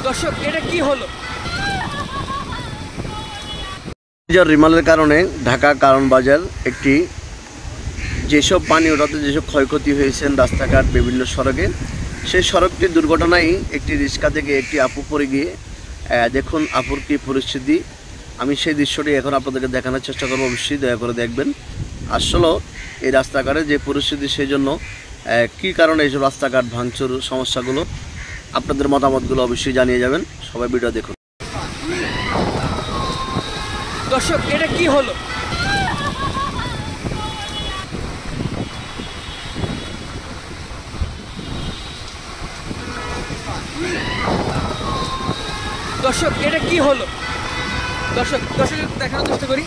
দর্শক এটা কি হলো? রিমালের কারণে ঢাকা কারণ বাজার একটি যেসব পানি ওঠাতে যেসব ক্ষয়ক্ষতি হয়েছেন রাস্তাঘাট বিভিন্ন সড়কে, সেই সড়কটির দুর্ঘটনায় একটি রিক্সা থেকে একটি আপু পড়ে গিয়ে দেখুন আপুর কী পরিস্থিতি। আমি সেই দৃশ্যটি এখন আপনাদেরকে দেখানোর চেষ্টা করবো, অবশ্যই দয়া করে দেখবেন। আসলে এই রাস্তাঘাটের যে পরিস্থিতি, সেই জন্য কী কারণে এইসব রাস্তাঘাট ভাঙচুর সমস্যাগুলো, আপনাদের মতামতগুলো অবশ্যই জানিয়ে যাবেন। সবাই ভিডিও দেখুন। দর্শক এটা কি হলো? দর্শক এটা কি হলো? দর্শক দেখানোর চেষ্টা করি।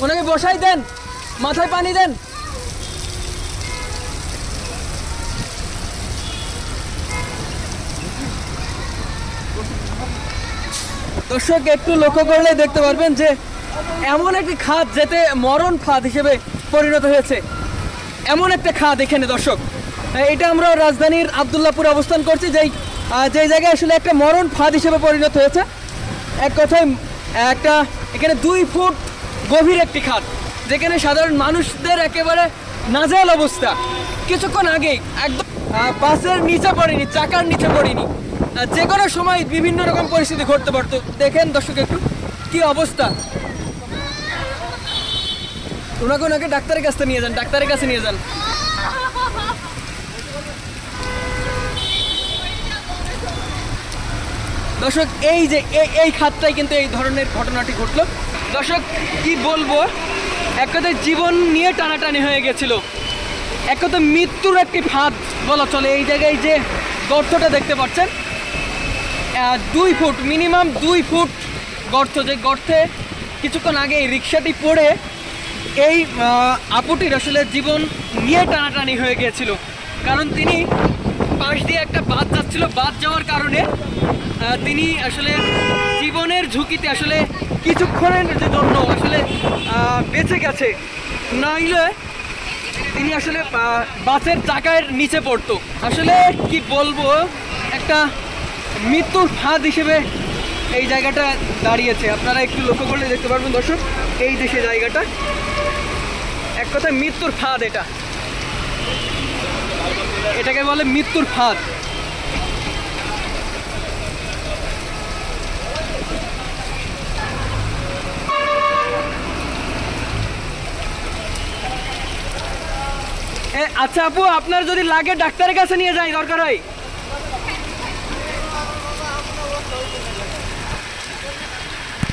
ওনাকে বসাই দেন, মাথায় পানি দেন। দর্শক একটু লক্ষ্য করলে দেখতে পারবেন যে এমন একটি খাদ যেতে মরণ ফাঁদ হিসেবে পরিণত হয়েছে, এমন একটা খাদ এখানে। দর্শক এটা আমরা রাজধানীর আব্দুল্লাহপুরে অবস্থান করছি, যেই জায়গায় আসলে একটা মরণ ফাঁদ হিসেবে পরিণত হয়েছে। এক কথায় একটা এখানে 2 ফুট গভীর একটি খাদ, যেখানে সাধারণ মানুষদের একেবারে নাজেহাল অবস্থা। কিছুক্ষণ আগেই একদম বাসের নিচে পড়েনি, চাকার নিচে পড়েনি, যে কোনো সময় বিভিন্ন রকম পরিস্থিতি ঘটতে পারতো। দেখেন দর্শক একটু কি অবস্থা। ওনাকে ডাক্তারের কাছে নিয়ে যান, দর্শক এই যে এই খাতটাই কিন্তু এই ধরনের ঘটনাটি ঘটলো। দর্শক কি বলবো, এক কথায় জীবন নিয়ে টানাটানি হয়ে গেছিল, এক কথায় মৃত্যুর একটি ফাঁদ বলা চলে। এই জায়গায় যে গর্তটা দেখতে পাচ্ছেন, 2 ফুট, মিনিমাম 2 ফুট গর্ত, যে গর্তে কিছুক্ষণ আগে এই রিক্সাটি পড়ে এই আপুটির আসলে জীবন নিয়ে টানাটানি হয়ে গিয়েছিল। কারণ তিনি পাশ দিয়ে একটা বাস যাচ্ছিল, বাস যাওয়ার কারণে তিনি আসলে জীবনের ঝুঁকিতে আসলে কিছুক্ষণের জন্য আসলে বেঁচে গেছে, নইলে তিনি আসলে বাসের চাকার নিচে পড়তো। আসলে কি বলবো, একটা মৃত্যুর ফাঁদ হিসেবে এই জায়গাটা দাঁড়িয়েছে। আপনারা একটু লক্ষ্য করলে দেখতে পারবেন দর্শক, এই দেশে জায়গাটা এক কথায় মৃত্যুর ফাঁদ। এটাকে বলে মৃত্যুর ফাঁদ। আচ্ছা আপু, আপনার যদি লাগে ডাক্তারের কাছে নিয়ে যাই, দরকার হয়।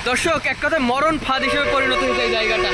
দর্শক এক কথায় মরণ ফাঁদ হিসেবে পরিণত হয়েছে এই জায়গাটা।